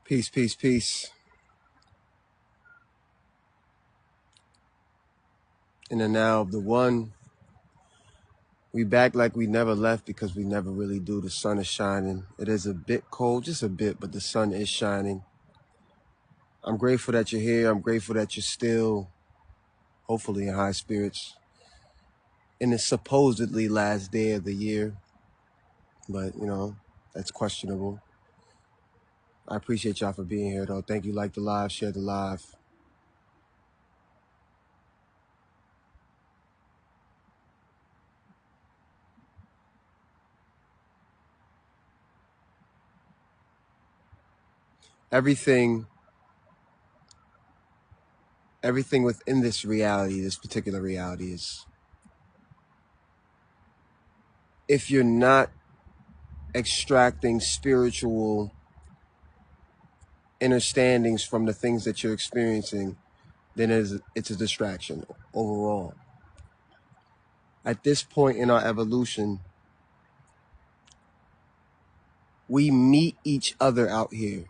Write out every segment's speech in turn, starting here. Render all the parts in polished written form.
Peace, peace, peace. In the now of the one. We back like we never left because we never really do. The sun is shining. It is a bit cold, just a bit, but the sun is shining. I'm grateful that you're here. I'm grateful that you're still, hopefully, in high spirits in the supposedly last day of the year. But, that's questionable. I appreciate y'all for being here, though. Thank you. Like the live, share the live. Everything within this reality, this particular reality, is, if you're not extracting spiritual understandings from the things that you're experiencing, then it's a distraction overall. At this point in our evolution, we meet each other out here.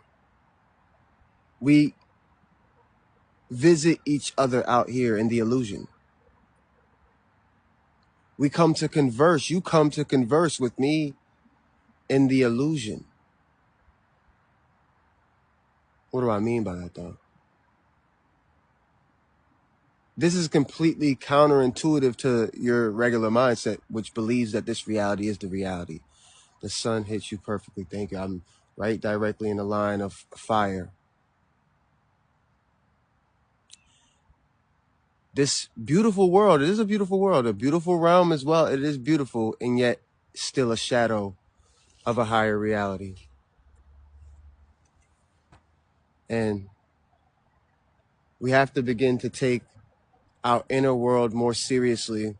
We visit each other out here in the illusion. We come to converse. You come to converse with me in the illusion. What do I mean by that, though? This is completely counterintuitive to your regular mindset, which believes that this reality is the reality. The sun hits you perfectly. Thank you. I'm right directly in the line of fire. This beautiful world, it is a beautiful world, a beautiful realm as well. It is beautiful, and yet still a shadow of a higher reality. And we have to begin to take our inner world more seriously.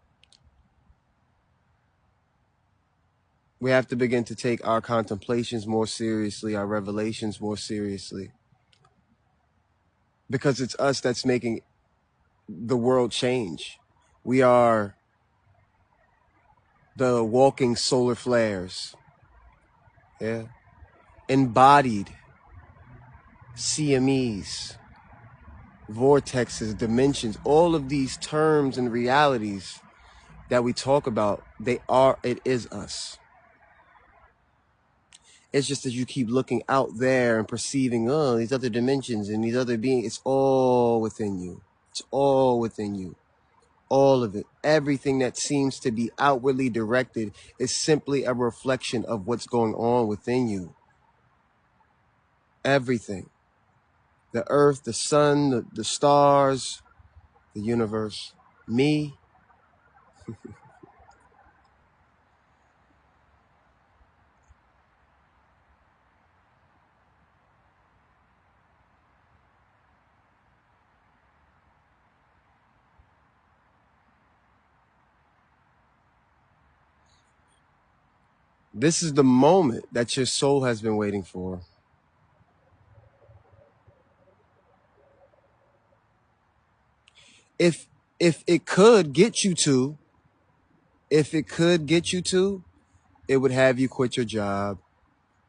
We have to begin to take our contemplations more seriously, our revelations more seriously. Because it's us that's making the world change. We are the walking solar flares. Yeah. Embodied CMEs, vortexes, dimensions, all of these terms and realities that we talk about, it is us. It's just that you keep looking out there and perceiving, these other dimensions and these other beings. It's all within you. It's all within you. All of it. Everything that seems to be outwardly directed is simply a reflection of what's going on within you. Everything. The earth, the sun, the stars, the universe, me. This is the moment that your soul has been waiting for. If it could get you to, it would have you quit your job.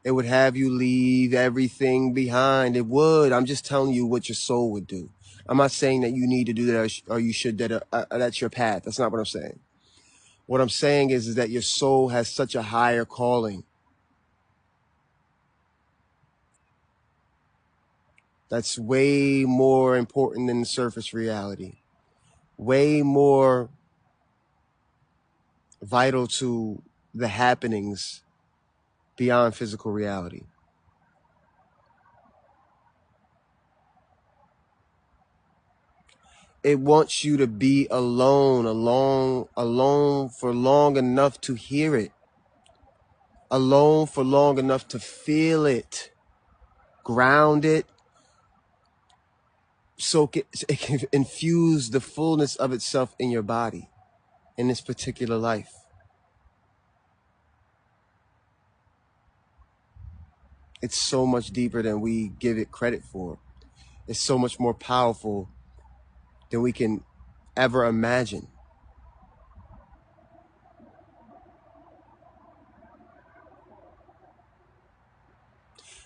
It would have you leave everything behind. It would. I'm just telling you what your soul would do. I'm not saying that you need to do that or you should, that's your path. That's not what I'm saying. What I'm saying is that your soul has such a higher calling. That's way more important than the surface reality. Way more vital to the happenings beyond physical reality. It wants you to be alone for long enough to hear it. Alone for long enough to feel it. Ground it. So it can infuse the fullness of itself in your body in this particular life. It's so much deeper than we give it credit for. It's so much more powerful than we can ever imagine.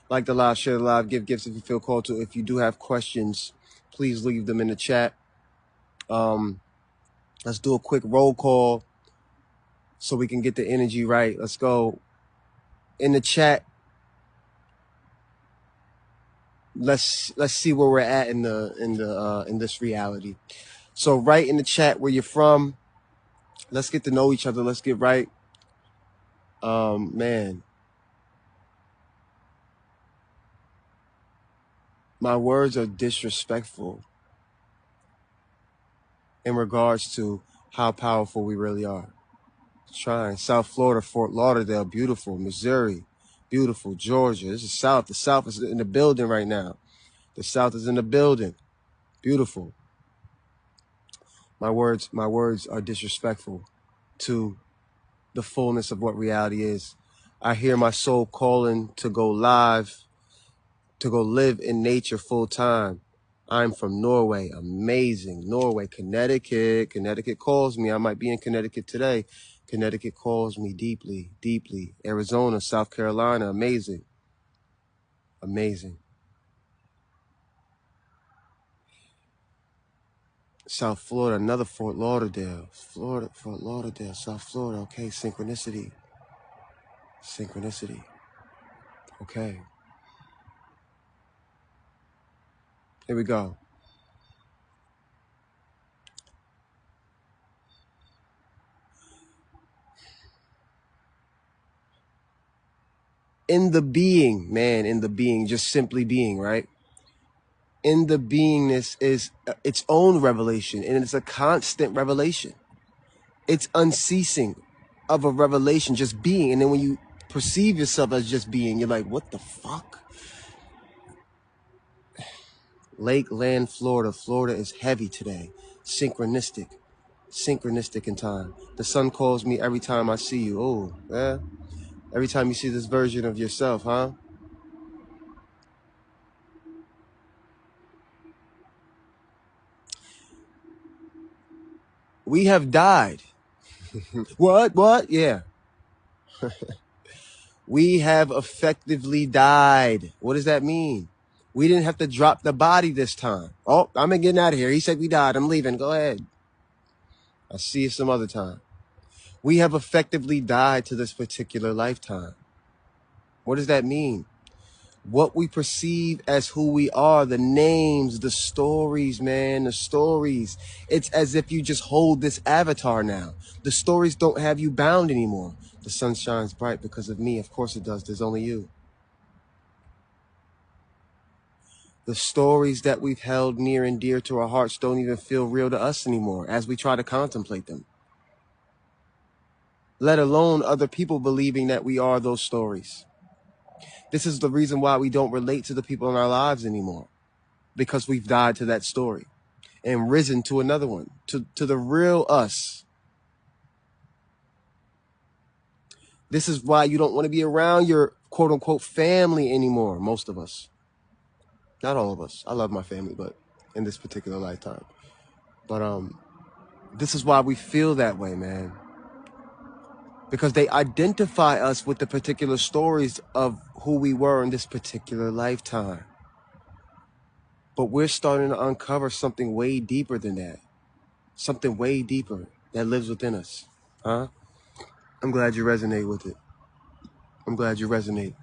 Like the live, share the live, give gifts if you feel called to. If you do have questions, please leave them in the chat. Let's do a quick roll call so we can get the energy right. Let's go. In the chat, let's see where we're at in this reality. So write in the chat where you're from. Let's get to know each other. Let's get right. Man, my words are disrespectful in regards to how powerful we really are. Trying South Florida, Fort Lauderdale, beautiful. Missouri, beautiful. Georgia, this is South. The South is in the building right now. The South is in the building. Beautiful. My words are disrespectful to the fullness of what reality is. I hear my soul calling to go live, to go live in nature full time. I'm from Norway. Amazing. Norway, Connecticut. Connecticut calls me. I might be in Connecticut today. Connecticut calls me deeply, deeply. Arizona, South Carolina. Amazing. Amazing. South Florida, another Fort Lauderdale. Florida, Fort Lauderdale, South Florida. Okay, synchronicity. Synchronicity. Okay. Here we go. In the being, man, in the being, just simply being, right? In the beingness is its own revelation, and it's a constant revelation. It's unceasing of a revelation, just being. And then when you perceive yourself as just being, you're like, what the fuck? Lake, land, Florida. Florida is heavy today. Synchronistic. Synchronistic in time. The sun calls me every time I see you. Oh, yeah. Every time you see this version of yourself, huh? We have died. What? Yeah. We have effectively died. What does that mean? We didn't have to drop the body this time. Oh, I'm getting out of here. He said we died. I'm leaving. Go ahead. I'll see you some other time. We have effectively died to this particular lifetime. What does that mean? What we perceive as who we are, the names, the stories, man, the stories. It's as if you just hold this avatar now. The stories don't have you bound anymore. The sun shines bright because of me. Of course it does. There's only you. The stories that we've held near and dear to our hearts don't even feel real to us anymore as we try to contemplate them. Let alone other people believing that we are those stories. This is the reason why we don't relate to the people in our lives anymore, because we've died to that story and risen to another one, to the real us. This is why you don't want to be around your quote unquote family anymore. Most of us, not all of us. I love my family, but in this particular lifetime. But this is why we feel that way, man. Because they identify us with the particular stories of who we were in this particular lifetime. But we're starting to uncover something way deeper than that. Something way deeper that lives within us. Huh? I'm glad you resonate with it. I'm glad you resonate.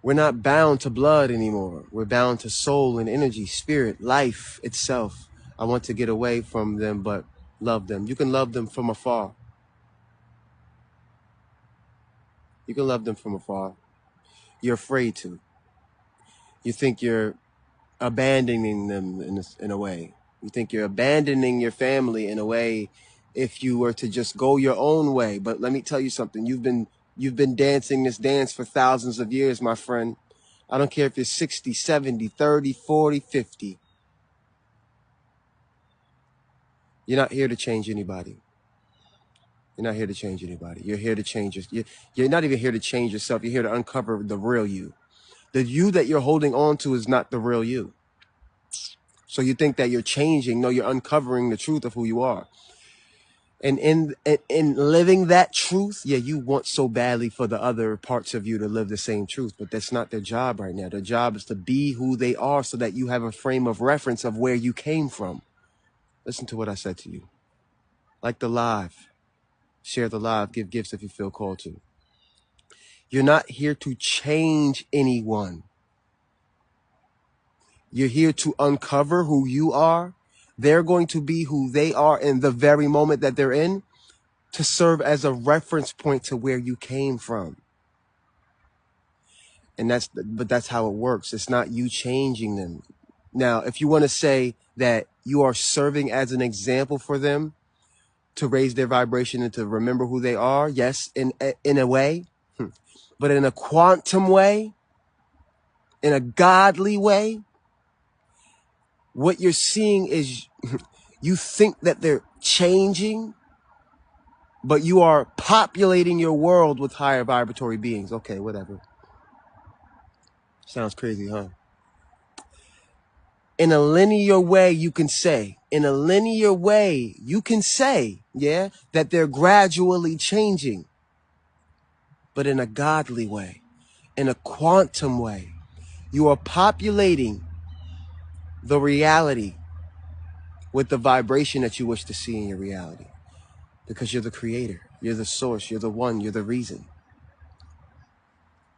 We're not bound to blood anymore. We're bound to soul and energy, spirit, life itself. I want to get away from them, but love them. You can love them from afar. You can love them from afar. You're afraid to. You think you're abandoning them in a way. You think you're abandoning your family in a way if you were to just go your own way. But let me tell you something. You've been dancing this dance for thousands of years, my friend. I don't care if you're 60, 70, 30, 40, 50. You're not here to change anybody. You're not here to change anybody. You're here to change you're not even here to change yourself. You're here to uncover the real you. The you that you're holding on to is not the real you. So you think that you're changing. No, you're uncovering the truth of who you are. And in living that truth, yeah, you want so badly for the other parts of you to live the same truth, but that's not their job right now. Their job is to be who they are so that you have a frame of reference of where you came from. Listen to what I said to you. Like the live. Share the live. Give gifts if you feel called to. You're not here to change anyone. You're here to uncover who you are. They're going to be who they are in the very moment that they're in, to serve as a reference point to where you came from. And that's how it works. It's not you changing them. Now, if you want to say that you are serving as an example for them to raise their vibration and to remember who they are, yes, in a way, but in a quantum way, in a godly way, what you're seeing is you think that they're changing, but you are populating your world with higher vibratory beings. Okay, whatever. Sounds crazy, huh? In a linear way, you can say, yeah, that they're gradually changing, but in a godly way, in a quantum way, you are populating the reality with the vibration that you wish to see in your reality, because you're the creator, you're the source, you're the one, you're the reason.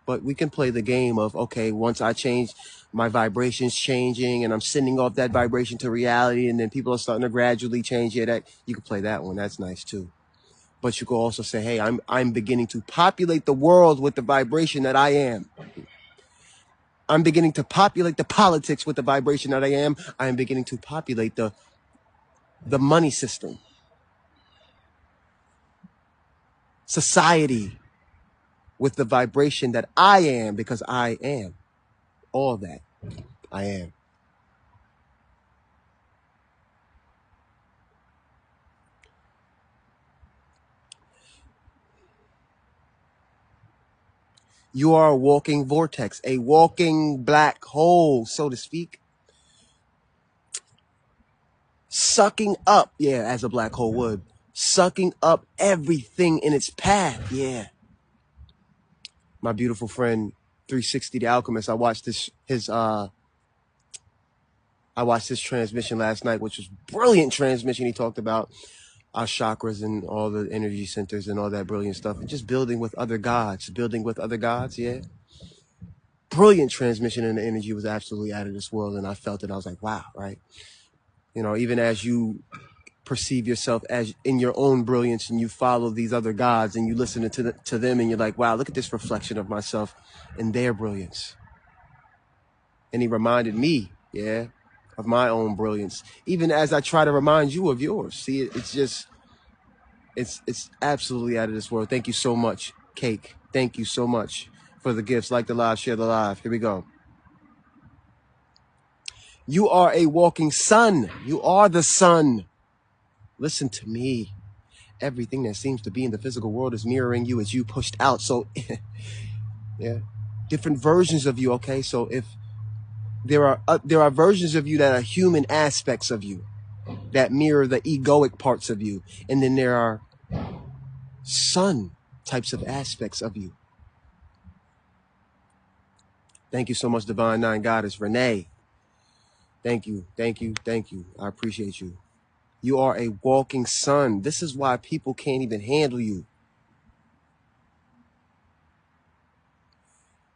But we can play the game of, okay, once I change, my vibration's changing and I'm sending off that vibration to reality, and then people are starting to gradually change. Yeah, that you can play that one. That's nice too. But you can also say, hey, I'm beginning to populate the world with the vibration that I am. I'm beginning to populate the politics with the vibration that I am. I am beginning to populate the money system, society, with the vibration that I am, because I am all that I am. You are a walking vortex, a walking black hole, so to speak. Sucking up, yeah, as a black hole would. Sucking up everything in its path, yeah. My beautiful friend, 360 the Alchemist, I watched his transmission last night, which was brilliant transmission. He talked about our chakras and all the energy centers and all that brilliant stuff. And just building with other gods, yeah. Brilliant transmission, and the energy was absolutely out of this world. And I felt it. I was like, wow, right? You know, even as you perceive yourself as in your own brilliance and you follow these other gods and you listen to them and you're like, wow, look at this reflection of myself in their brilliance. And he reminded me, yeah, of my own brilliance, even as I try to remind you of yours. See, it's just, it's absolutely out of this world. Thank you so much, Cake. Thank you so much for the gifts. Like the live, share the live. Here we go. You are a walking sun. You are the sun. Listen to me. Everything that seems to be in the physical world is mirroring you as you pushed out. So, yeah, different versions of you. Okay, so if there are versions of you that are human aspects of you that mirror the egoic parts of you, and then there are sun types of aspects of you. Thank you so much, Divine Nine Goddess Renee. Thank you, thank you, thank you. I appreciate you. You are a walking sun. This is why people can't even handle you.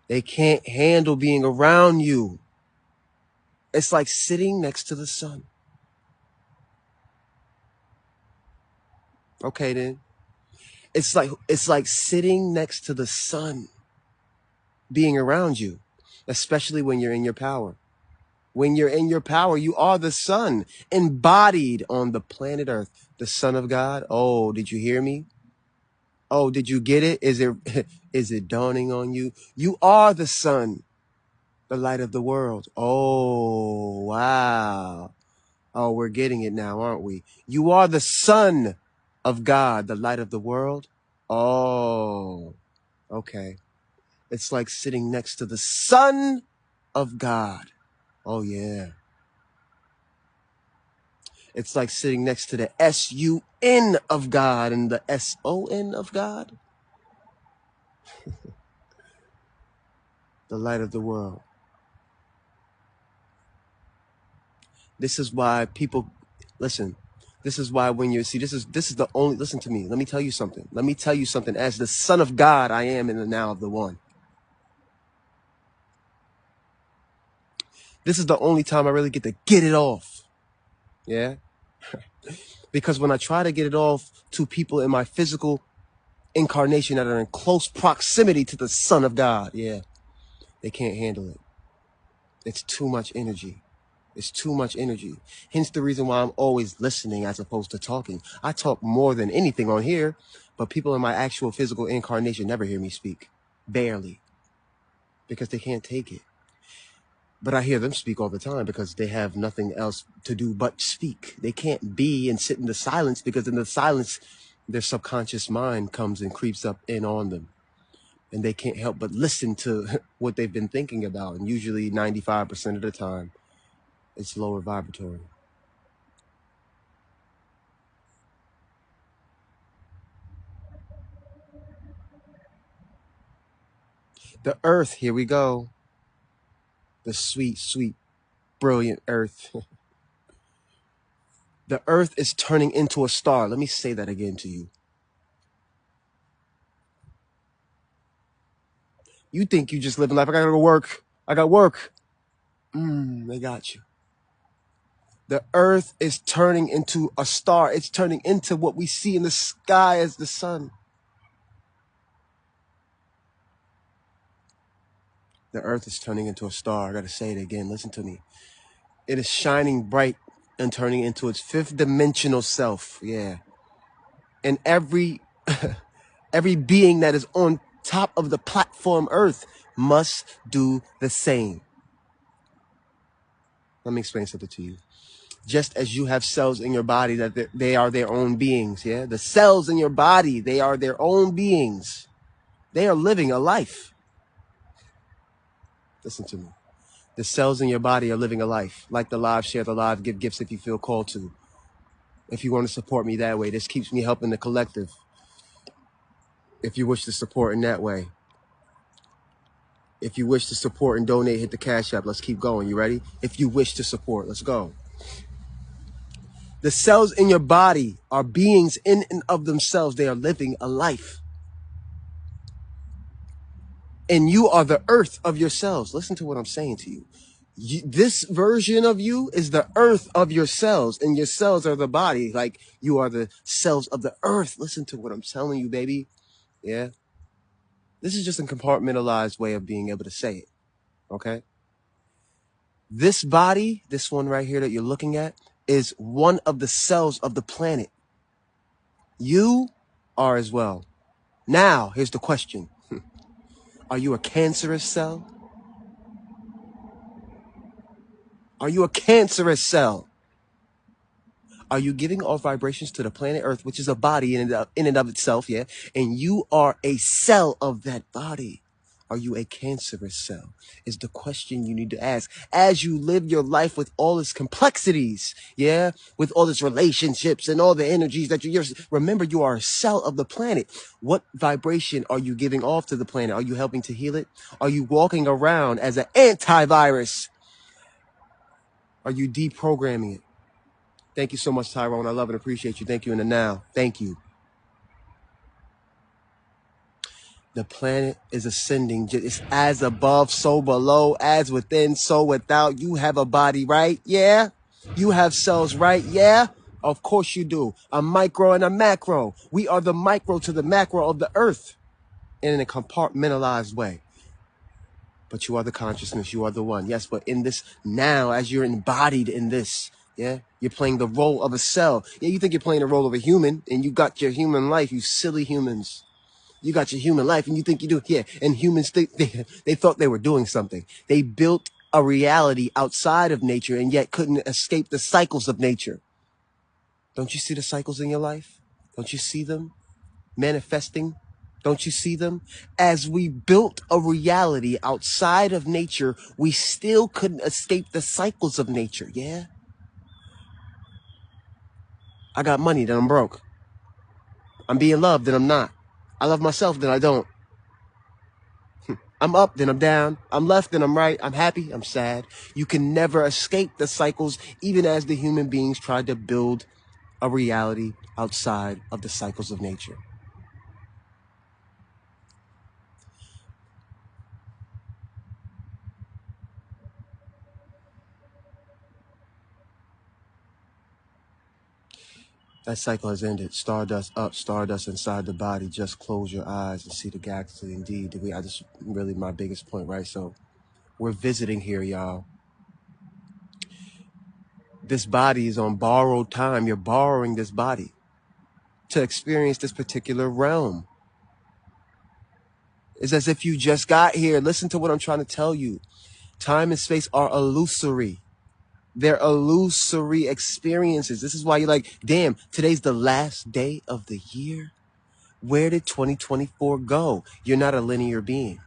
They can't handle being around you. It's like sitting next to the sun. Okay, then. It's like sitting next to the sun, being around you, especially when you're in your power. When you're in your power, you are the sun, embodied on the planet Earth, the Son of God. Oh, did you hear me? Oh, did you get it? Is it dawning on you? You are the sun, the light of the world. Oh, wow. Oh, we're getting it now, aren't we? You are the Son of God, the light of the world. Oh, okay. It's like sitting next to the Son of God. Oh, yeah. It's like sitting next to the S-U-N of God and the S-O-N of God, the light of the world. This is why people, listen, this is why when you see, this is the only, listen to me. Let me tell you something. Let me tell you something. As the Son of God, I am in the now of the one. This is the only time I really get to get it off. Yeah. Because when I try to get it off to people in my physical incarnation that are in close proximity to the Son of God, yeah, they can't handle it. It's too much energy. It's too much energy. Hence the reason why I'm always listening as opposed to talking. I talk more than anything on here, but people in my actual physical incarnation never hear me speak. Barely. Because they can't take it. But I hear them speak all the time because they have nothing else to do but speak. They can't be and sit in the silence because in the silence, their subconscious mind comes and creeps up in on them. And they can't help but listen to what they've been thinking about. And usually 95% of the time, it's lower vibratory. The earth, here we go. The sweet, sweet, brilliant earth. The earth is turning into a star. Let me say that again to you. You think you just living life. I gotta go to work. I got work. They got you. The earth is turning into a star. It's turning into what we see in the sky as the sun. The earth is turning into a star. I gotta say it again. Listen to me. It is shining bright and turning into its fifth dimensional self. Yeah. And every being that is on top of the platform earth must do the same. Let me explain something to you. Just as you have cells in your body that they are their own beings, yeah? The cells in your body, they are their own beings. They are living a life. Listen to me. The cells in your body are living a life. Like the live, share the live, give gifts if you feel called to. If you want to support me that way, this keeps me helping the collective. If you wish to support in that way. If you wish to support and donate, hit the Cash App. Let's keep going. You ready? If you wish to support, let's go. The cells in your body are beings in and of themselves. They are living a life. And you are the earth of your cells. Listen to what I'm saying to you. This version of you is the earth of your cells, and your cells are the body. Like you are the cells of the earth. Listen to what I'm telling you, baby. Yeah. This is just a compartmentalized way of being able to say it. Okay. This body, this one right here that you're looking at, is one of the cells of the planet. You are as well. Now, here's the question. Are you a cancerous cell? Are you a cancerous cell? Are you giving off vibrations to the planet Earth, which is a body in and of itself, yeah? And you are a cell of that body. Are you a cancerous cell? Is the question you need to ask as you live your life with all its complexities, yeah? With all its relationships and all the energies that you're, remember you are a cell of the planet. What vibration are you giving off to the planet? Are you helping to heal it? Are you walking around as an antivirus? Are you deprogramming it? Thank you so much, Tyrone. I love and appreciate you. Thank you in the now. Thank you. The planet is ascending. It's as above, so below, as within, so without. You have a body, right? Yeah. You have cells, right? Yeah. Of course you do. A micro and a macro. We are the micro to the macro of the earth in a compartmentalized way. But you are the consciousness. You are the one. Yes, but in this now, as you're embodied in this, yeah, you're playing the role of a cell. Yeah, you think you're playing the role of a human, and you got your human life, you silly humans. You got your human life, and you think you do. Yeah, and humans think they thought they were doing something. They built a reality outside of nature, and yet couldn't escape the cycles of nature. Don't you see the cycles in your life? Don't you see them manifesting? Don't you see them? As we built a reality outside of nature, we still couldn't escape the cycles of nature, yeah? I got money, then I'm broke. I'm being loved, then I'm not. I love myself, then I don't. I'm up, then I'm down. I'm left, then I'm right. I'm happy, I'm sad. You can never escape the cycles, even as the human beings try to build a reality outside of the cycles of nature. That cycle has ended. Stardust up, stardust inside the body. Just close your eyes and see the galaxy. Indeed, I just really my biggest point, right? So we're visiting here, y'all. This body is on borrowed time. You're borrowing this body to experience this particular realm. It's as if you just got here. Listen to what I'm trying to tell you. Time and space are illusory. They're illusory experiences. This is why you're like, damn, today's the last day of the year. Where did 2024 go? You're not a linear being.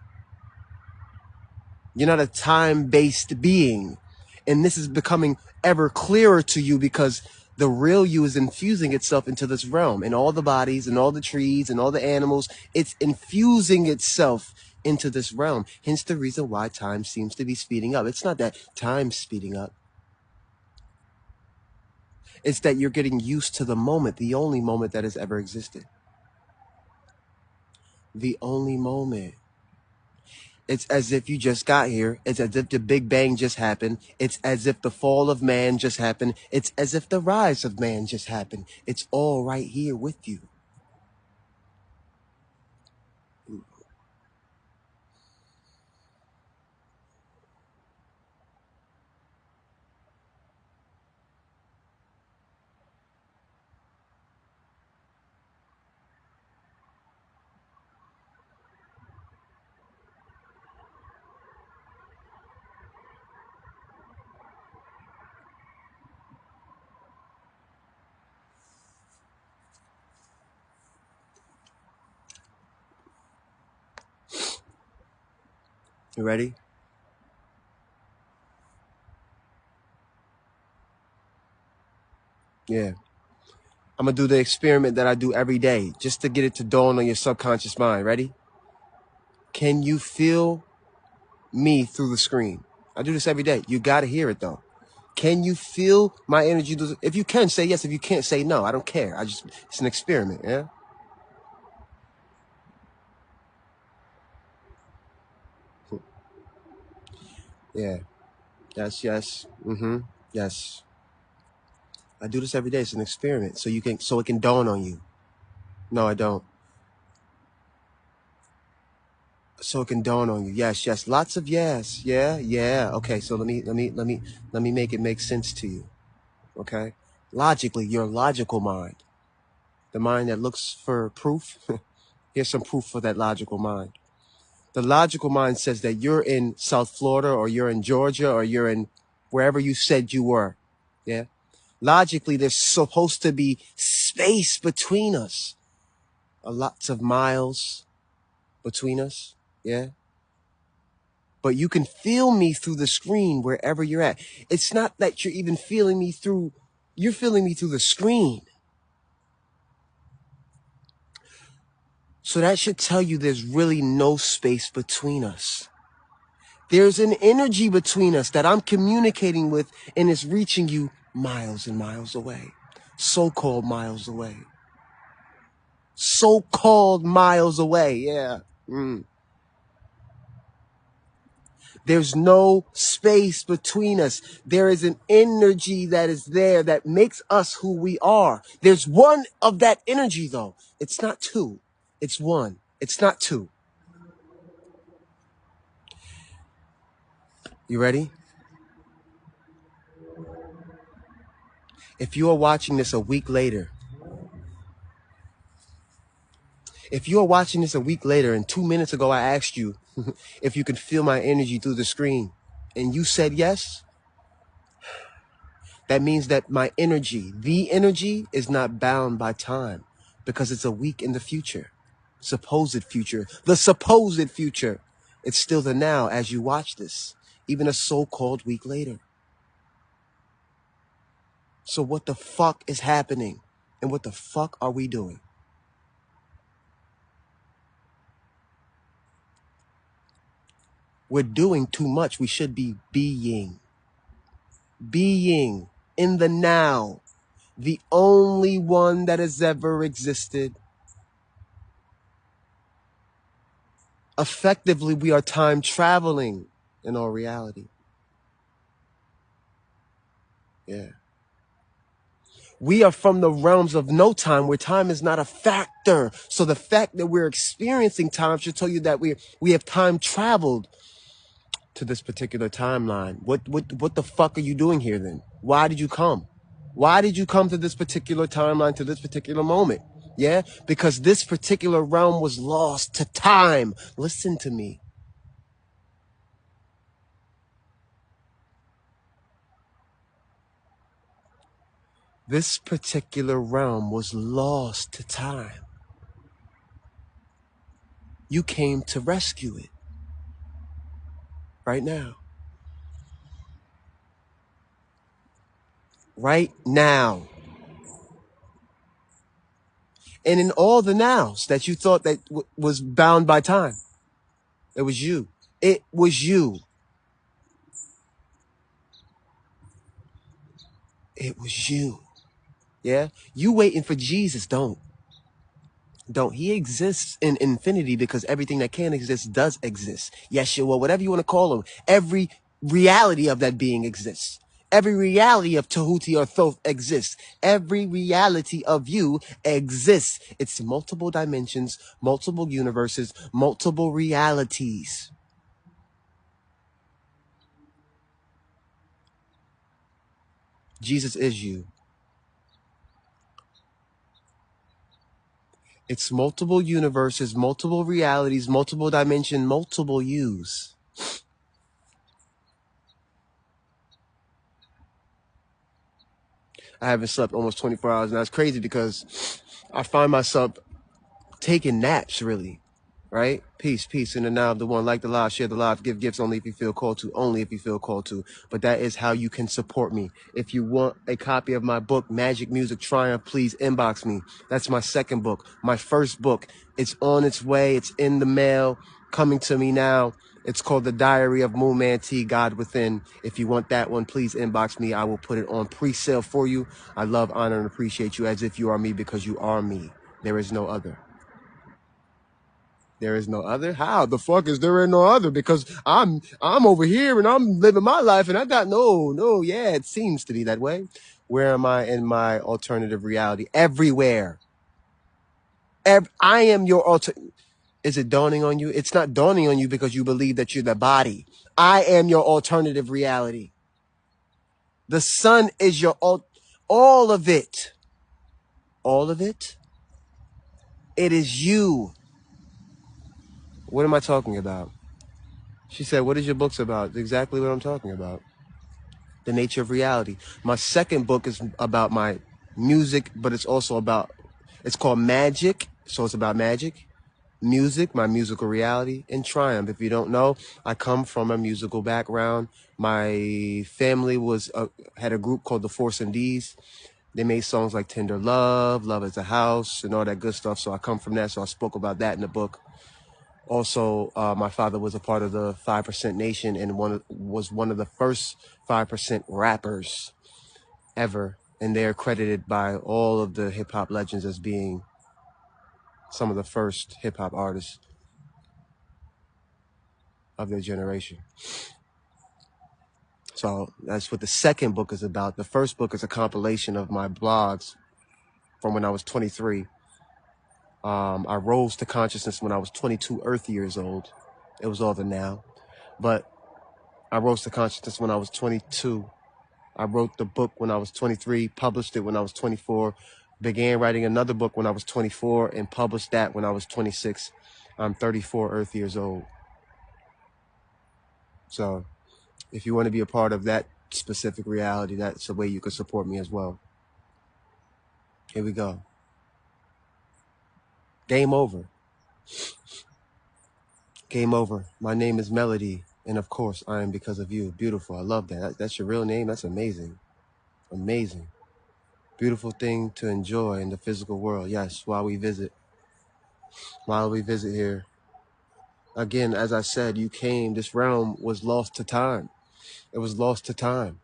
You're not a time-based being. And this is becoming ever clearer to you because the real you is infusing itself into this realm. And all the bodies and all the trees and all the animals, it's infusing itself into this realm. Hence the reason why time seems to be speeding up. It's not that time's speeding up. It's that you're getting used to the moment, the only moment that has ever existed. The only moment. It's as if you just got here. It's as if the Big Bang just happened. It's as if the fall of man just happened. It's as if the rise of man just happened. It's all right here with you. You ready? Yeah. I'm going to do the experiment that I do every day just to get it to dawn on your subconscious mind. Ready? Can you feel me through the screen? I do this every day. You got to hear it though. Can you feel my energy? If you can, say yes. If you can't, say no. I don't care. It's an experiment. Yeah. Yeah. Yes. Yes. Mm-hmm. Yes. I do this every day. It's an experiment. So it can dawn on you. No, I don't. So it can dawn on you. Yes. Yes. Lots of yes. Yeah. Yeah. Okay. So let me make it make sense to you. Okay. Logically, your logical mind, the mind that looks for proof. Here's some proof for that logical mind. The logical mind says that you're in South Florida or you're in Georgia or you're in wherever you said you were. Yeah. Logically, there's supposed to be space between us. Lots of miles between us. Yeah. But you can feel me through the screen wherever you're at. It's not that you're even feeling me through, you're feeling me through the screen. So that should tell you there's really no space between us. There's an energy between us that I'm communicating with, and it's reaching you miles and miles away. So-called miles away. So-called miles away, yeah. There's no space between us. There is an energy that is there that makes us who we are. There's one of that energy, though. It's not two. It's one. It's not two. You ready? If you are watching this a week later, and 2 minutes ago I asked you if you could feel my energy through the screen, and you said yes, that means that my energy, the energy, is not bound by time because it's a week in the future. Supposed future. The supposed future. It's still the now as you watch this, even a so-called week later. So what the fuck is happening? And what the fuck are we doing? We're doing too much. We should be being. Being in the now. The only one that has ever existed. Effectively, we are time traveling in all reality. Yeah. We are from the realms of no time, where time is not a factor. So the fact that we're experiencing time should tell you that we have time traveled to this particular timeline. What the fuck are you doing here then? Why did you come? Why did you come to this particular timeline, to this particular moment? Yeah, because this particular realm was lost to time. Listen to me. This particular realm was lost to time. You came to rescue it right now. Right now. And in all the nows that you thought that was bound by time, it was you. It was you. It was you. Yeah? You waiting for Jesus, don't. He exists in infinity because everything that can exist does exist. Yeshua, whatever you want to call him, every reality of that being exists. Every reality of Tahuti or Thoth exists. Every reality of you exists. It's multiple dimensions, multiple universes, multiple realities. Jesus is you. It's multiple universes, multiple realities, multiple dimension, multiple yous. I haven't slept almost 24 hours, and that's crazy because I find myself taking naps, really, right? Peace in the now of the one. Like the live, share the live, give gifts only if you feel called to, only if you feel called to. But that is how you can support me. If you want a copy of my book, Magic Music Triumph, please inbox me. That's my second book. My first book, it's on its way. It's in the mail, coming to me now. It's called The Diary of MoonManT, God Within. If you want that one, please inbox me. I will put it on pre-sale for you. I love, honor, and appreciate you as if you are me, because you are me. There is no other. There is no other? How the fuck is there no other? Because I'm over here and I'm living my life and I got no, yeah, it seems to be that way. Where am I in my alternative reality? Everywhere. I am your Is it dawning on you? It's not dawning on you because you believe that you're the body. I am your alternative reality. The sun is your all of it. All of it? It is you. What am I talking about? She said, what is your books about? Exactly what I'm talking about. The nature of reality. My second book is about my music, but it's also about, it's called Magic. So it's about magic, music, my musical reality, and triumph. If you don't know, I come from a musical background. My family had a group called the Force and D's. They made songs like Tender Love, Love is a House, and all that good stuff. So I come from that. So I spoke about that in the book. Also, my father was a part of the 5% Nation and was one of the first 5% rappers ever. And they're credited by all of the hip hop legends as being some of the first hip hop artists of their generation. So that's what the second book is about. The first book is a compilation of my blogs from when I was 23. I rose to consciousness when I was 22 Earth years old. It was all the now. But I rose to consciousness when I was 22. I wrote the book when I was 23, published it when I was 24, began writing another book when I was 24, and published that when I was 26. I'm 34 Earth years old. So if you want to be a part of that specific reality, that's a way you can support me as well. Here we go. Game over. Game over. My name is Melody, and of course, I am because of you. Beautiful. I love that. That's your real name? That's amazing. Amazing. Beautiful thing to enjoy in the physical world. Yes, while we visit here. Again, as I said, you came, this realm was lost to time. It was lost to time,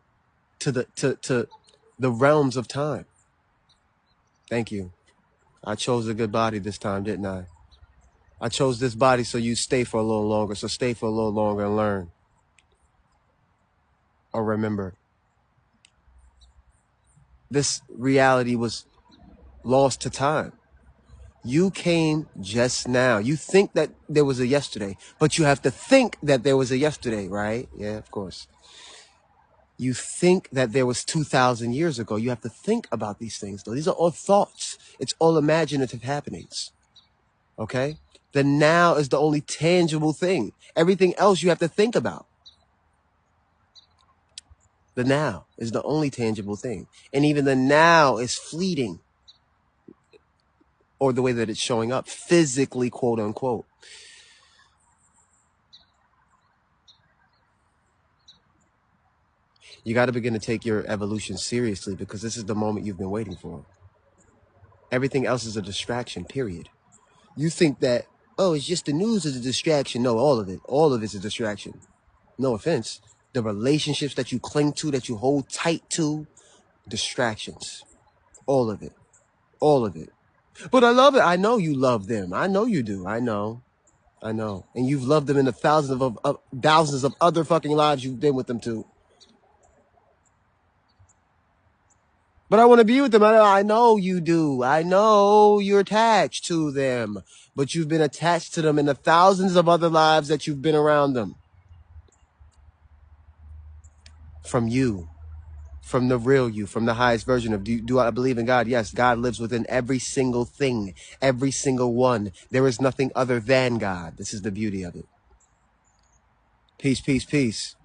to the realms of time. Thank you. I chose a good body this time, didn't I? I chose this body so you stay for a little longer. So stay for a little longer and learn. Or remember, this reality was lost to time. You came just now. You think that there was a yesterday, but you have to think that there was a yesterday, right? Yeah, of course. You think that there was 2,000 years ago. You have to think about these things, though. These are all thoughts. It's all imaginative happenings. Okay? The now is the only tangible thing. Everything else you have to think about. The now is the only tangible thing. And even the now is fleeting, or the way that it's showing up physically, quote unquote. You got to begin to take your evolution seriously, because this is the moment you've been waiting for. Everything else is a distraction, period. You think that, oh, it's just the news is a distraction. No, all of it's a distraction. No offense. The relationships that you cling to, that you hold tight to, distractions. All of it. All of it. But I love it. I know you love them. I know you do. I know. And you've loved them in the thousands of other fucking lives you've been with them too. But I want to be with them. I know you do. I know you're attached to them. But you've been attached to them in the thousands of other lives that you've been around them. From you. From the real you. From the highest version of do I believe in God? Yes, God lives within every single thing. Every single one. There is nothing other than God. This is the beauty of it. Peace, peace, peace.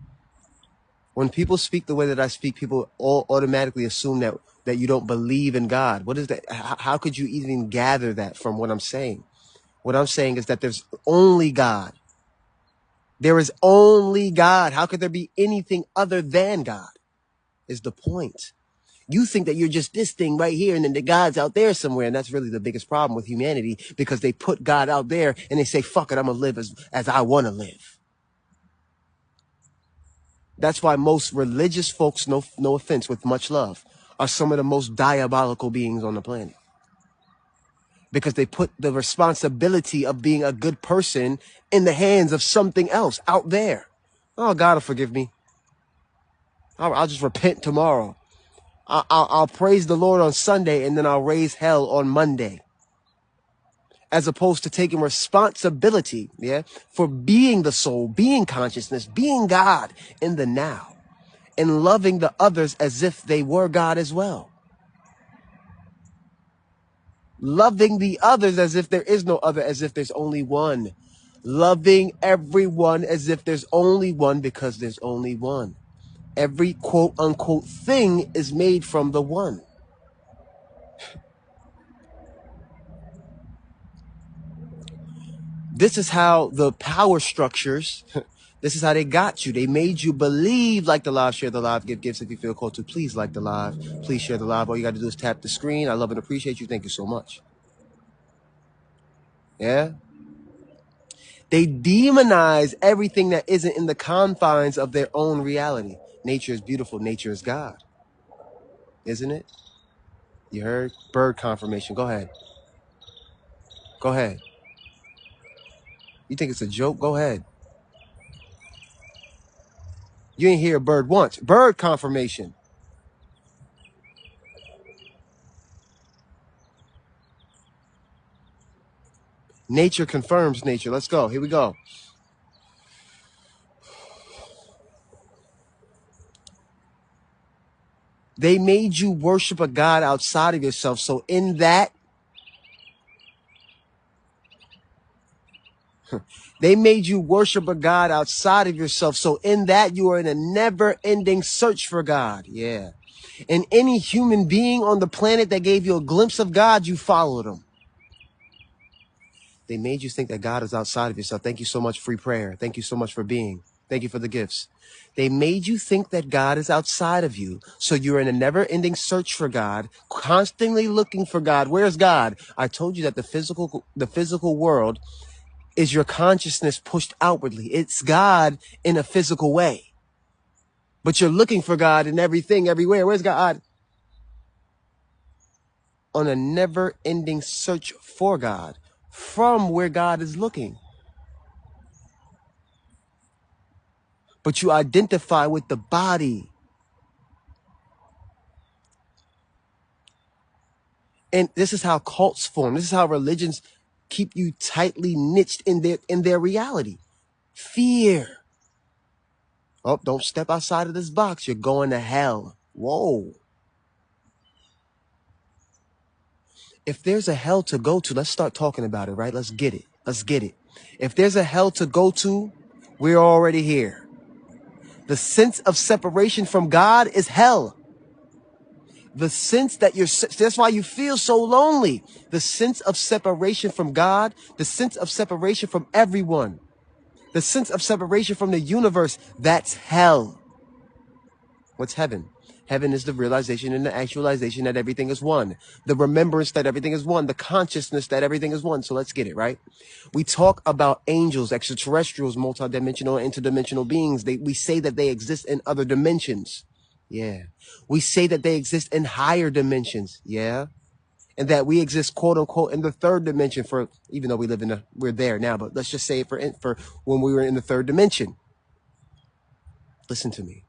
When people speak the way that I speak, people all automatically assume that you don't believe in God. What is that? How could you even gather that from what I'm saying? What I'm saying is that there's only God. There is only God. How could there be anything other than God? Is the point. You think that you're just this thing right here and then the God's out there somewhere. And that's really the biggest problem with humanity, because they put God out there and they say, fuck it, I'm going to live as I want to live. That's why most religious folks, no offense, with much love, are some of the most diabolical beings on the planet. Because they put the responsibility of being a good person in the hands of something else out there. Oh, God will forgive me. I'll just repent tomorrow. I'll praise the Lord on Sunday, and then I'll raise hell on Monday. As opposed to taking responsibility, for being the soul, being consciousness, being God in the now, and loving the others as if they were God as well. Loving the others as if there is no other, as if there's only one. Loving everyone as if there's only one, because there's only one. Every quote unquote thing is made from the one. This is how the power structures, this is how they got you. They made you believe, like the live, share the live, give gifts if you feel called to. Please like the live. Please share the live. All you got to do is tap the screen. I love and appreciate you. Thank you so much. Yeah. They demonize everything that isn't in the confines of their own reality. Nature is beautiful. Nature is God. Isn't it? You heard? Bird confirmation. Go ahead. Go ahead. You think it's a joke? Go ahead. You ain't hear a bird once. Bird confirmation. Nature confirms nature. Let's go. Here we go. They made you worship a God outside of yourself. So in that, they made you worship a God outside of yourself. So in that, you are in a never-ending search for God. Yeah. And any human being on the planet that gave you a glimpse of God, you followed them. They made you think that God is outside of yourself. Thank you so much, free prayer. Thank you so much for being. Thank you for the gifts. They made you think that God is outside of you. So you're in a never-ending search for God, constantly looking for God. Where's God? I told you that the physical world is your consciousness pushed outwardly. It's God in a physical way. But you're looking for God in everything, everywhere. Where's God? On a never-ending search for God from where God is looking. But you identify with the body. And this is how cults form. This is how religions keep you tightly niched in their reality. Fear. Oh, don't step outside of this box. You're going to hell. Whoa. If there's a hell to go to, let's start talking about it, right? Let's get it. Let's get it. If there's a hell to go to, we're already here. The sense of separation from God is hell. The sense that that's why you feel so lonely. The sense of separation from God, the sense of separation from everyone, the sense of separation from the universe, that's hell. What's heaven? Heaven is the realization and the actualization that everything is one. The remembrance that everything is one. The consciousness that everything is one. So let's get it, right? We talk about angels, extraterrestrials, multidimensional, interdimensional beings. We say that they exist in other dimensions. Yeah. We say that they exist in higher dimensions. Yeah. And that we exist, quote unquote, in the third dimension for, even though we're there now, but let's just say it for when we were in the third dimension. Listen to me.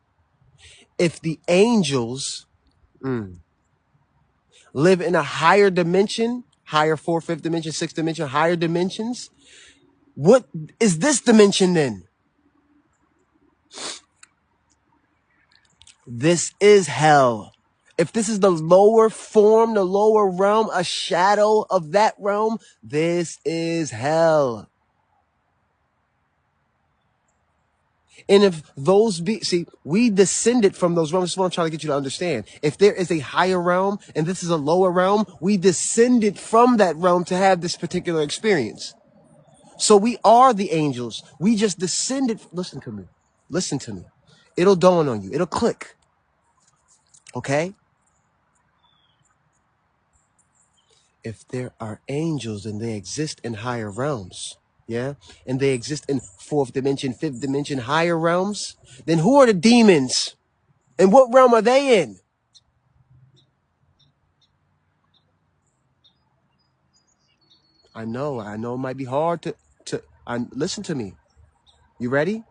If the angels live in a higher dimension, higher fourth, fifth dimension, sixth dimension, higher dimensions, what is this dimension then? This is hell. If this is the lower form, the lower realm, a shadow of that realm, this is hell. And if those we descended from those realms. That's what I'm trying to get you to understand. If there is a higher realm and this is a lower realm, we descended from that realm to have this particular experience. So we are the angels. We just descended. Listen to me. Listen to me. It'll dawn on you. It'll click. Okay? If there are angels and they exist in higher realms, yeah, and they exist in fourth dimension, fifth dimension, higher realms, then who are the demons? And what realm are they in? I know it might be hard to listen to me. You ready?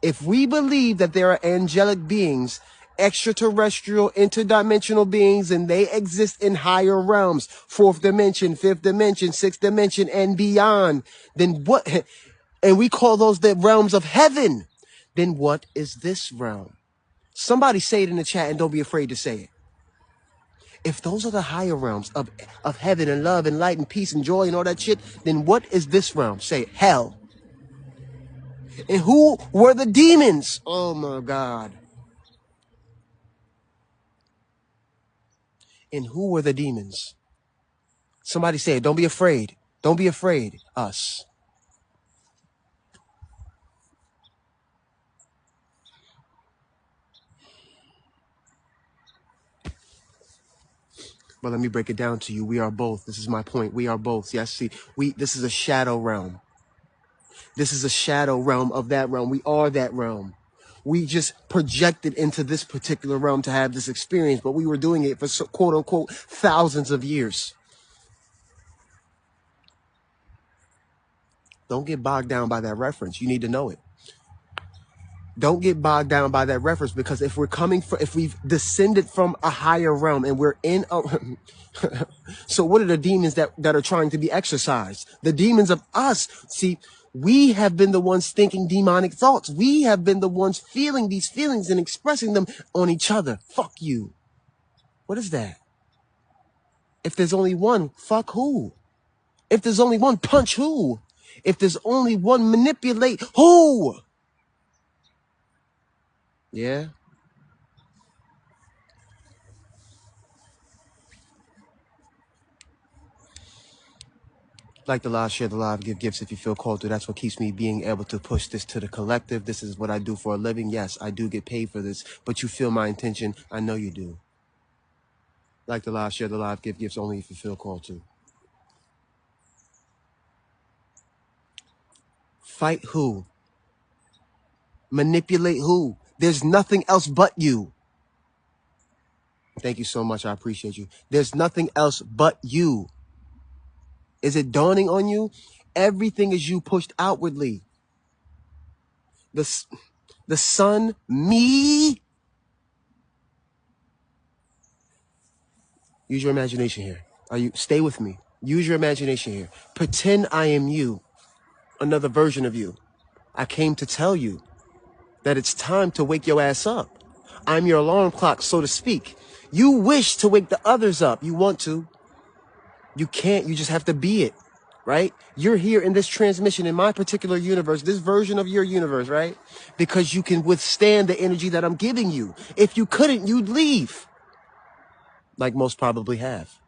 If we believe that there are angelic beings, extraterrestrial, interdimensional beings, and they exist in higher realms, fourth dimension, fifth dimension, sixth dimension, and beyond, then what? And we call those the realms of heaven. Then what is this realm? Somebody say it in the chat and don't be afraid to say it. If those are the higher realms of heaven and love and light and peace and joy and all that shit, then what is this realm? Say it. Hell. And who were the demons? Oh my God. And who were the demons? Somebody say it. Don't be afraid. Don't be afraid. Us. But let me break it down to you. We are both. This is my point. We are both. Yes, see, this is a shadow realm. This is a shadow realm of that realm. We are that realm. We just projected into this particular realm to have this experience, but we were doing it for quote unquote thousands of years. Don't get bogged down by that reference. You need to know it. Don't get bogged down by that reference, because if we've descended from a higher realm and we're in a, so what are the demons that are trying to be exorcised? The demons of us. See, we have been the ones thinking demonic thoughts. We have been the ones feeling these feelings and expressing them on each other. Fuck you. What is that? If there's only one, fuck who? If there's only one, punch who? If there's only one, manipulate who? Yeah. Like the live, share the live, give gifts if you feel called to. That's what keeps me being able to push this to the collective. This is what I do for a living. Yes, I do get paid for this, but you feel my intention. I know you do. Like the live, share the live, give gifts only if you feel called to. Fight who? Manipulate who? There's nothing else but you. Thank you so much. I appreciate you. There's nothing else but you. Is it dawning on you? Everything is you pushed outwardly. The sun, me. Use your imagination here. Stay with me. Use your imagination here. Pretend I am you, another version of you. I came to tell you that it's time to wake your ass up. I'm your alarm clock, so to speak. You wish to wake the others up. You want to. You can't. You just have to be it, right? You're here in this transmission, in my particular universe, this version of your universe, right? Because you can withstand the energy that I'm giving you. If you couldn't, you'd leave. Like most probably have.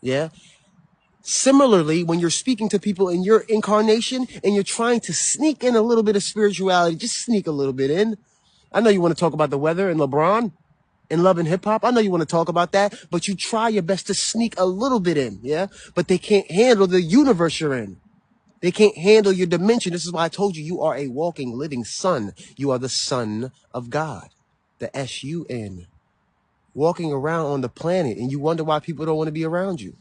Yeah? Similarly, when you're speaking to people in your incarnation and you're trying to sneak in a little bit of spirituality, just sneak a little bit in. I know you want to talk about the weather and LeBron and love and hip hop. I know you want to talk about that, but you try your best to sneak a little bit in, yeah? But they can't handle the universe you're in. They can't handle your dimension. This is why I told you, you are a walking, living sun. You are the Son of God, the S-U-N, walking around on the planet, and you wonder why people don't want to be around you.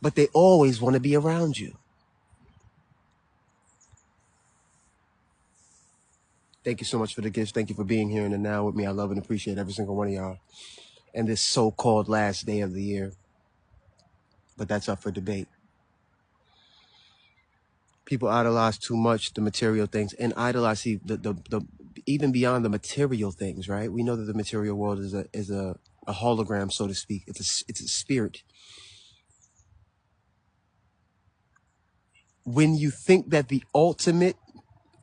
But they always want to be around you. Thank you so much for the gifts. Thank you for being here in the now with me. I love and appreciate every single one of y'all. And this so-called last day of the year. But that's up for debate. People idolize too much the material things and idolize the even beyond the material things, right? We know that the material world is a hologram, so to speak. It's a spirit. When you think that the ultimate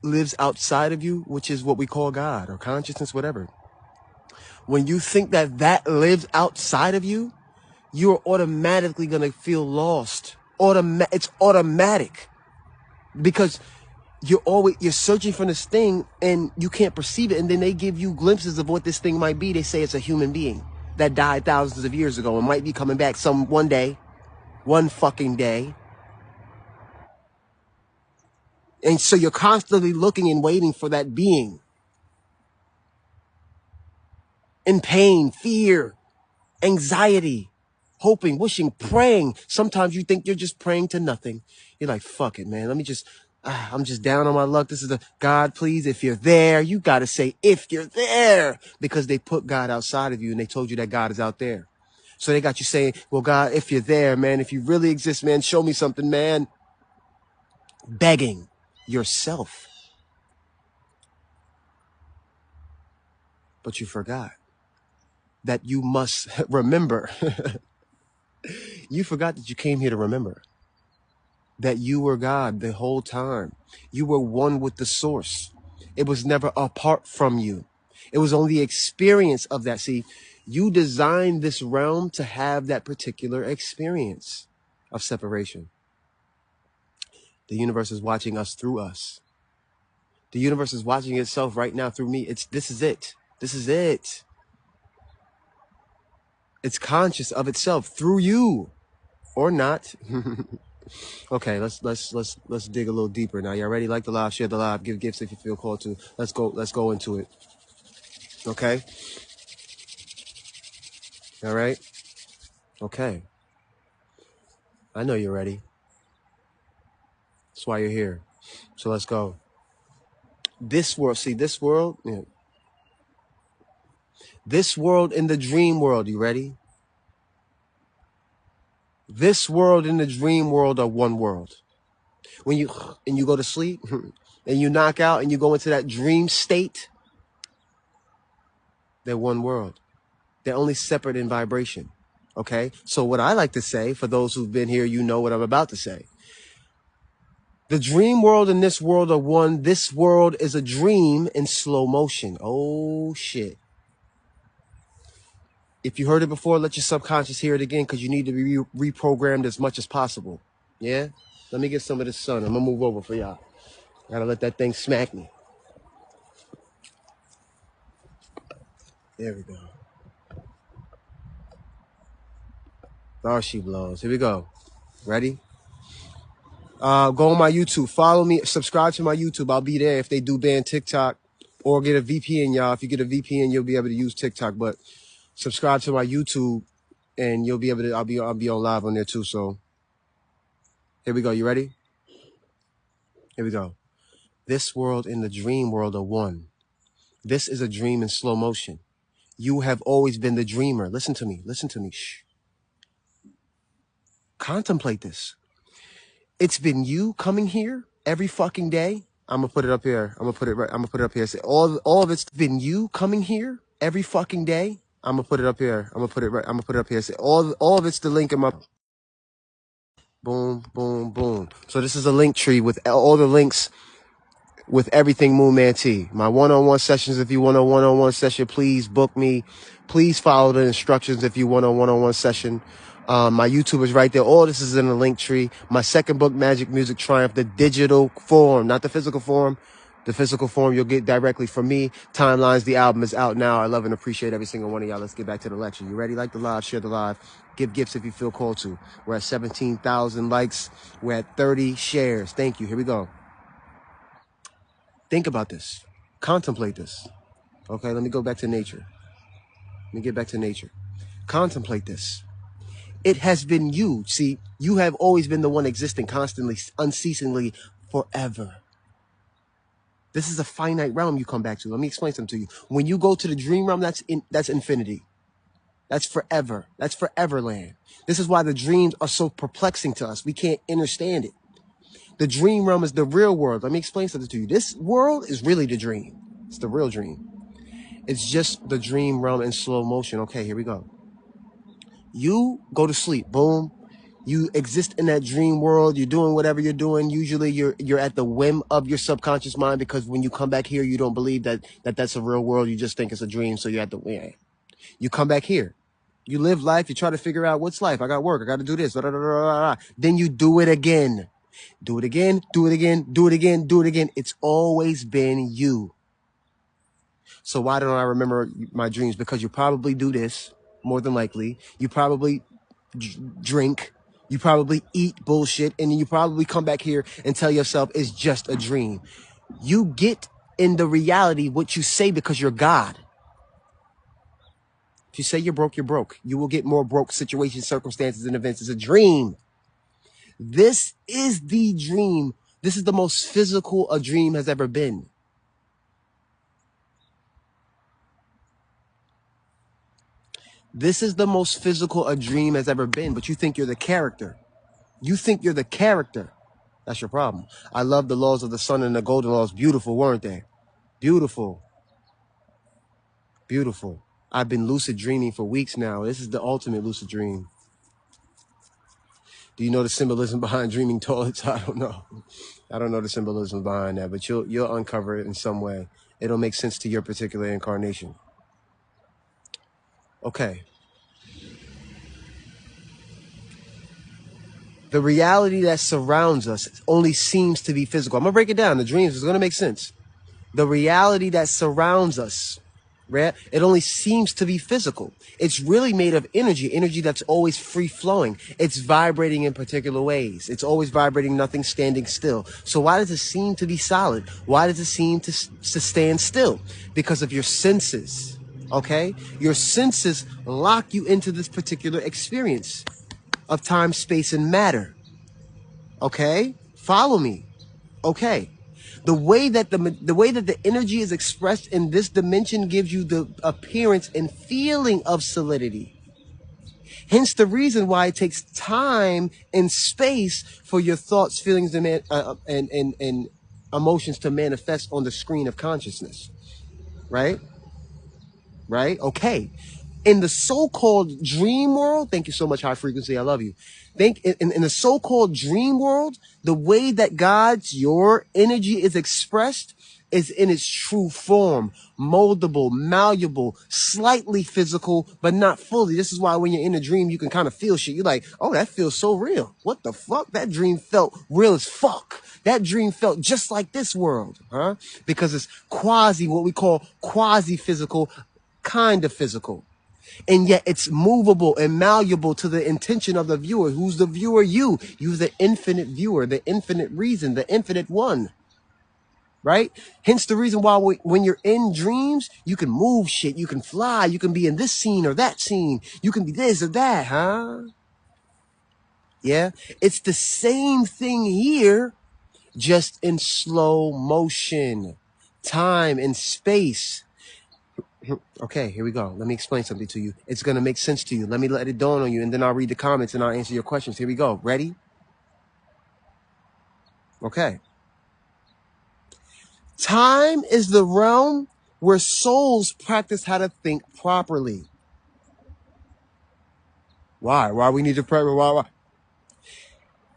lives outside of you, which is what we call God or consciousness, whatever. When you think that that lives outside of you, you're automatically going to feel lost. It's automatic because you're searching for this thing and you can't perceive it. And then they give you glimpses of what this thing might be. They say it's a human being that died thousands of years ago and might be coming back one day, one fucking day. And so you're constantly looking and waiting for that being. In pain, fear, anxiety, hoping, wishing, praying. Sometimes you think you're just praying to nothing. You're like, fuck it, man. I'm just down on my luck. This is God, please, if you're there, you got to say, if you're there, because they put God outside of you and they told you that God is out there. So they got you saying, well, God, if you're there, man, if you really exist, man, show me something, man. Begging yourself. But you forgot that you must remember. You forgot that you came here to remember that you were God the whole time. You were one with the source. It was never apart from you. It was only the experience of that. See, you designed this realm to have that particular experience of separation. The universe is watching us through us. The universe is watching itself right now through me. This is it. This is it. It's conscious of itself through you or not. Okay, let's dig a little deeper now. Y'all ready? Like the live, share the live, give gifts if you feel called to. Let's go into it. Okay? All right? Okay. I know you're ready. That's why you're here. So let's go. This world, see this world? Yeah. This world in the dream world, you ready? This world and the dream world are one world. When you go to sleep and you knock out and you go into that dream state, they're one world. They're only separate in vibration. Okay? So what I like to say, for those who've been here, you know what I'm about to say. The dream world and this world are one. This world is a dream in slow motion. Oh, shit. If you heard it before, let your subconscious hear it again because you need to be reprogrammed as much as possible. Yeah? Let me get some of this sun. I'm going to move over for y'all. Gotta let that thing smack me. There we go. Oh, she blows. Here we go. Ready? Go on my YouTube. Follow me. Subscribe to my YouTube. I'll be there if they do ban TikTok or get a VPN, y'all. If you get a VPN, you'll be able to use TikTok. But subscribe to my YouTube and you'll be able to, I'll be on live on there too. So here we go. You ready? Here we go. This world and the dream world are one. This is a dream in slow motion. You have always been the dreamer. Listen to me. Listen to me. Shh. Contemplate this. It's been you coming here every fucking day. I'm gonna put it up here. I'm gonna put it right. I'm gonna put it up here. Say all of it's been you coming here every fucking day. I'm gonna put it up here. I'm gonna put it right. I'm gonna put it up here. Say all of it's the link in my boom, boom, boom. So this is a link tree with all the links with everything MoonManT. My one-on-one sessions. If you want a one-on-one session, please book me. Please follow the instructions if you want a one-on-one session. My YouTube is right there. All this is in the link tree. My second book, Magic Music Triumph, the digital form, not the physical form. The physical form you'll get directly from me. Timelines, the album is out now. I love and appreciate every single one of y'all. Let's get back to the lecture. You ready? Like the live, share the live. Give gifts if you feel called to. We're at 17,000 likes. We're at 30 shares. Thank you. Here we go. Think about this. Contemplate this. Okay, let me go back to nature. Let me get back to nature. Contemplate this. It has been you. See, you have always been the one existing constantly, unceasingly, forever. This is a finite realm you come back to. Let me explain something to you. When you go to the dream realm, that's infinity. That's forever. That's foreverland. This is why the dreams are so perplexing to us. We can't understand it. The dream realm is the real world. Let me explain something to you. This world is really the dream. It's the real dream. It's just the dream realm in slow motion. Okay, here we go. You go to sleep. Boom. You exist in that dream world. You're doing whatever you're doing. Usually you're at the whim of your subconscious mind because when you come back here, you don't believe that's a real world. You just think it's a dream. So you're at the whim. You come back here. You live life. You try to figure out what's life. I got work. I got to do this. Blah, blah, blah, blah, blah. Then you do it again. Do it again. Do it again. Do it again. Do it again. It's always been you. So why don't I remember my dreams? Because you probably do this more than likely. You probably drink. You probably eat bullshit. And then you probably come back here and tell yourself it's just a dream. You get in the reality what you say because you're God. If you say you're broke, you're broke. You will get more broke situations, circumstances, and events. It's a dream. This is the dream. This is the most physical a dream has ever been. This is the most physical a dream has ever been, but you think you're the character. You think you're the character. That's your problem. I love the laws of the sun and the golden laws. Beautiful, weren't they? Beautiful. Beautiful. I've been lucid dreaming for weeks now. This is the ultimate lucid dream. Do you know the symbolism behind dreaming toilets? I don't know. I don't know the symbolism behind that, but you'll uncover it in some way. It'll make sense to your particular incarnation. Okay. The reality that surrounds us only seems to be physical. I'm going to break it down. The dreams is going to make sense. The reality that surrounds us, right? It only seems to be physical. It's really made of energy that's always free flowing. It's vibrating in particular ways. It's always vibrating, nothing standing still. So why does it seem to be solid? Why does it seem to stand still? Because of your senses, okay? Your senses lock you into this particular experience of time, space, and matter. Okay? Follow me. Okay. The way that the energy is expressed in this dimension gives you the appearance and feeling of solidity. Hence the reason why it takes time and space for your thoughts, feelings, and emotions to manifest on the screen of consciousness. Right? Right? Okay. In the so-called dream world, thank you so much, high frequency, I love you. Think in the so-called dream world, the way that your energy is expressed is in its true form, moldable, malleable, slightly physical, but not fully. This is why when you're in a dream, you can kind of feel shit. You're like, oh, that feels so real. What the fuck? That dream felt real as fuck. That dream felt just like this world, huh? Because it's what we call quasi-physical, kind of physical. And yet it's movable and malleable to the intention of the viewer. Who's the viewer? You. You're the infinite viewer, the infinite reason, the infinite one. Right? Hence the reason why when you're in dreams, you can move shit, you can fly, you can be in this scene or that scene, you can be this or that, huh? Yeah? It's the same thing here, just in slow motion, time and space. Okay, here we go. Let me explain something to you. It's going to make sense to you. Let me let it dawn on you, and then I'll read the comments and I'll answer your questions. Here we go. Ready? Okay. Time is the realm where souls practice how to think properly. Why? Why we need to practice? Why?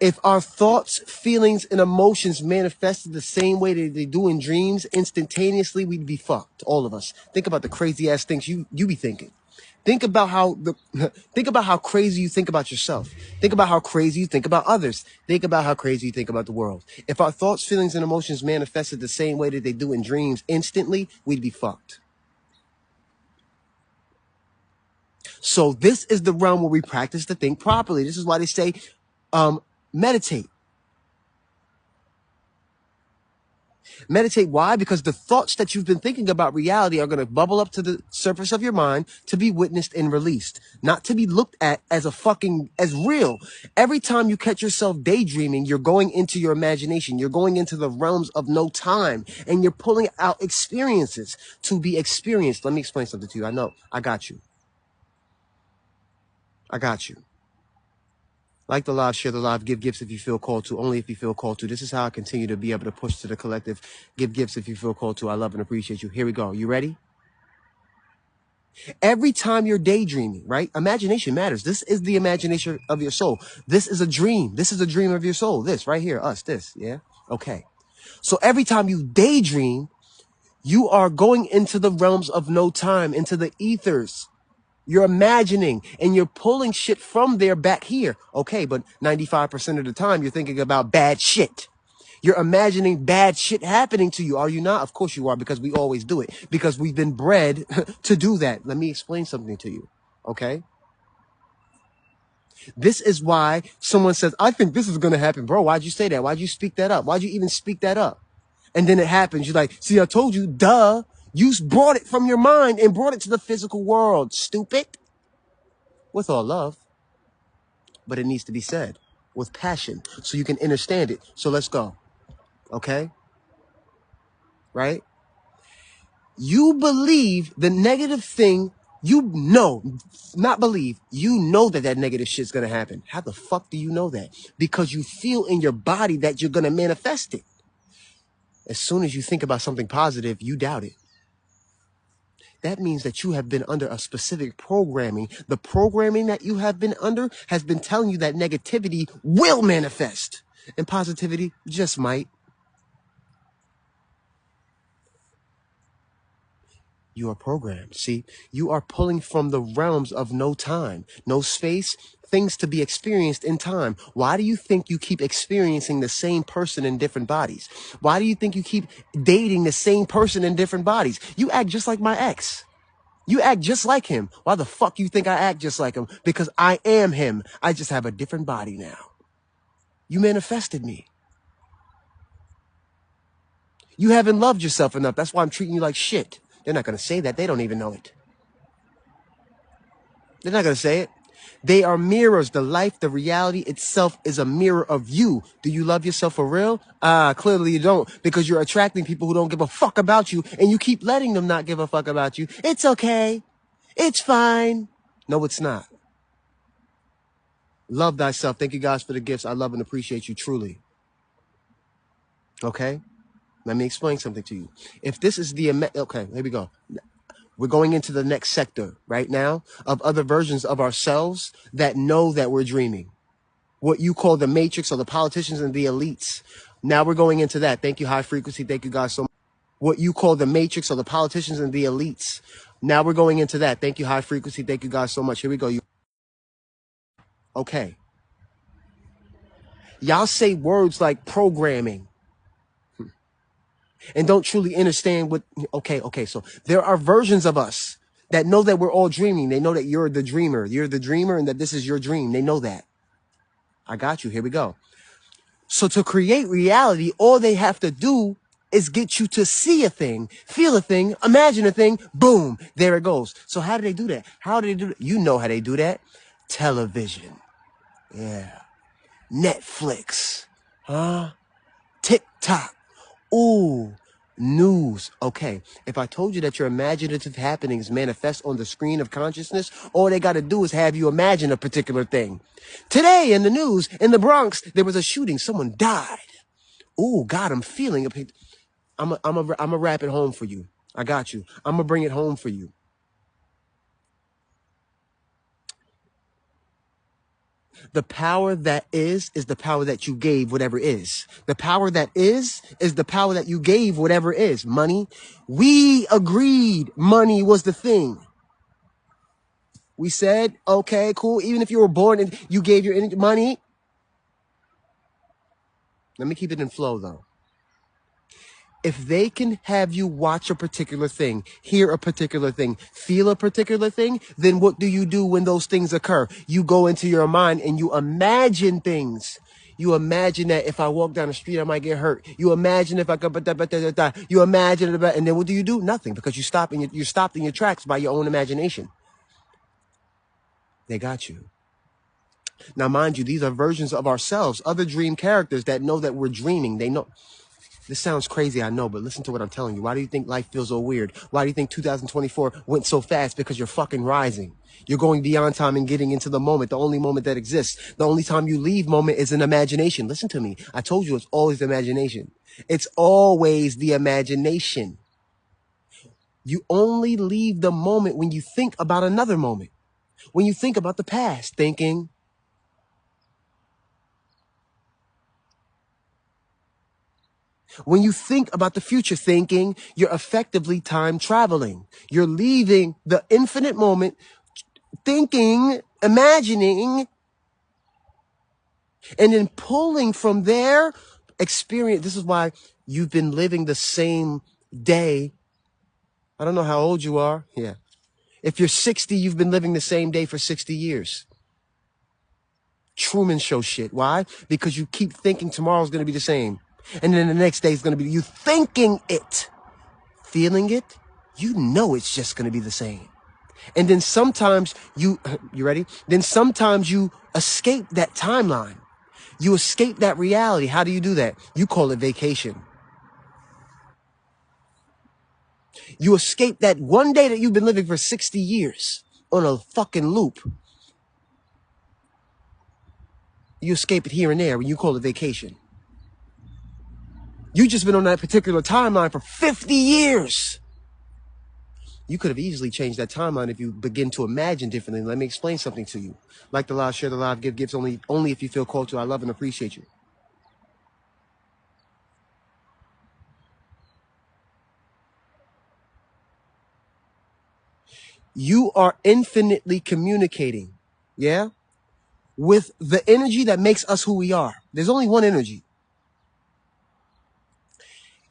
If our thoughts, feelings, and emotions manifested the same way that they do in dreams, instantaneously, we'd be fucked. All of us. Think about the crazy ass things you be thinking. Think about how crazy you think about yourself. Think about how crazy you think about others. Think about how crazy you think about the world. If our thoughts, feelings, and emotions manifested the same way that they do in dreams instantly, we'd be fucked. So this is the realm where we practice to think properly. This is why they say, meditate. Meditate. Why? Because the thoughts that you've been thinking about reality are going to bubble up to the surface of your mind to be witnessed and released, not to be looked at as as real. Every time you catch yourself daydreaming, you're going into your imagination. You're going into the realms of no time, and you're pulling out experiences to be experienced. Let me explain something to you. I know. I got you. I got you. Like the live, share the live, give gifts if you feel called to, only if you feel called to. This is how I continue to be able to push to the collective. Give gifts if you feel called to. I love and appreciate you. Here we go. You ready? Every time you're daydreaming, right? Imagination matters. This is the imagination of your soul. This is a dream. This is a dream of your soul. This right here, us, this, yeah? Okay. So every time you daydream, you are going into the realms of no time, into the ethers. You're imagining and you're pulling shit from there back here. Okay, but 95% of the time you're thinking about bad shit. You're imagining bad shit happening to you. Are you not? Of course you are, because we always do it. Because we've been bred to do that. Let me explain something to you. Okay? This is why someone says, I think this is going to happen. Bro, why'd you say that? Why'd you speak that up? Why'd you even speak that up? And then it happens. You're like, see, I told you, duh. You brought it from your mind and brought it to the physical world. Stupid. With all love. But it needs to be said with passion so you can understand it. So let's go. Okay? Right? You believe the negative thing, you know, not believe, you know that negative shit's going to happen. How the fuck do you know that? Because you feel in your body that you're going to manifest it. As soon as you think about something positive, you doubt it. That means that you have been under a specific programming. The programming that you have been under has been telling you that negativity will manifest and positivity just might. You are programmed. See, you are pulling from the realms of no time, no space, things to be experienced in time. Why do you think you keep experiencing the same person in different bodies? Why do you think you keep dating the same person in different bodies? You act just like my ex. You act just like him. Why the fuck you think I act just like him? Because I am him. I just have a different body now. You manifested me. You haven't loved yourself enough. That's why I'm treating you like shit. They're not going to say that. They don't even know it. They're not going to say it. They are mirrors. The life, the reality itself is a mirror of you. Do you love yourself for real? Clearly you don't, because you're attracting people who don't give a fuck about you, and you keep letting them not give a fuck about you. It's okay. It's fine. No, it's not. Love thyself. Thank you guys for the gifts. I love and appreciate you truly. Okay? Let me explain something to you. If this is the, okay, here we go. We're going into the next sector right now of other versions of ourselves that know that we're dreaming. What you call the matrix or the politicians and the elites. Now we're going into that. Thank you, high frequency. Thank you guys so much. what you call the matrix or the politicians and the elites. Now we're going into that. Thank you, high frequency. Thank you guys so much. Here we go. Okay. Y'all say words like programming and don't truly understand what, okay. So there are versions of us that know that we're all dreaming. They know that you're the dreamer. You're the dreamer and that this is your dream. They know that. I got you. Here we go. So to create reality, all they have to do is get you to see a thing, feel a thing, imagine a thing, boom, there it goes. So how do they do that? How do they do that? You know how they do that. Television. Yeah. Netflix. Huh? TikTok. Ooh. News. Okay. If I told you that your imaginative happenings manifest on the screen of consciousness, all they got to do is have you imagine a particular thing. Today in the news, in the Bronx, there was a shooting. Someone died. Ooh, God, I'm feeling it. I'm a wrap it home for you. I got you. I'm going to bring it home for you. The power that is the power that you gave whatever is. The power that is the power that you gave whatever is. Money. We agreed money was the thing. We said, okay, cool. Even if you were born and you gave your money. Let me keep it in flow though. If they can have you watch a particular thing, hear a particular thing, feel a particular thing, then what do you do when those things occur? You go into your mind and you imagine things. You imagine that if I walk down the street, I might get hurt. You imagine if I could, you imagine it, and then what do? Nothing, because you're stopped in your tracks by your own imagination. They got you. Now, mind you, these are versions of ourselves, other dream characters that know that we're dreaming. They know. This sounds crazy, I know, but listen to what I'm telling you. Why do you think life feels so weird? Why do you think 2024 went so fast? Because you're fucking rising. You're going beyond time and getting into the moment, the only moment that exists. The only time you leave moment is in imagination. Listen to me. I told you it's always imagination. It's always the imagination. You only leave the moment when you think about another moment. When you think about the past, thinking, when you think about the future thinking, you're effectively time traveling. You're leaving the infinite moment, thinking, imagining, and then pulling from there, experience. This is why you've been living the same day. I don't know how old you are. Yeah. If you're 60, you've been living the same day for 60 years. Truman Show shit. Why? Because you keep thinking tomorrow's going to be the same. And then the next day is going to be you thinking it, feeling it. You know it's just going to be the same. And then sometimes you ready? Then sometimes you escape that timeline. You escape that reality. How do you do that? You call it vacation. You escape that one day that you've been living for 60 years on a fucking loop. You escape it here and there when you call it vacation. You just been on that particular timeline for 50 years. You could have easily changed that timeline if you begin to imagine differently. Let me explain something to you. Like the live, share the live, give gifts only if you feel called to. I love and appreciate you. You are infinitely communicating, yeah, with the energy that makes us who we are. There's only one energy.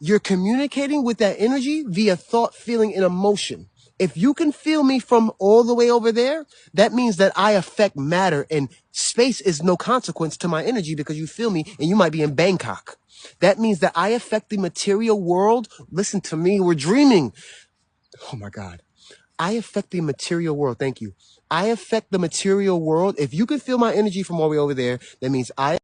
You're communicating with that energy via thought, feeling, and emotion. If you can feel me from all the way over there, that means that I affect matter, and space is no consequence to my energy because you feel me and you might be in Bangkok. That means that I affect the material world. Listen to me, we're dreaming. Oh my God. I affect the material world. Thank you. I affect the material world. If you can feel my energy from all the way over there, that means I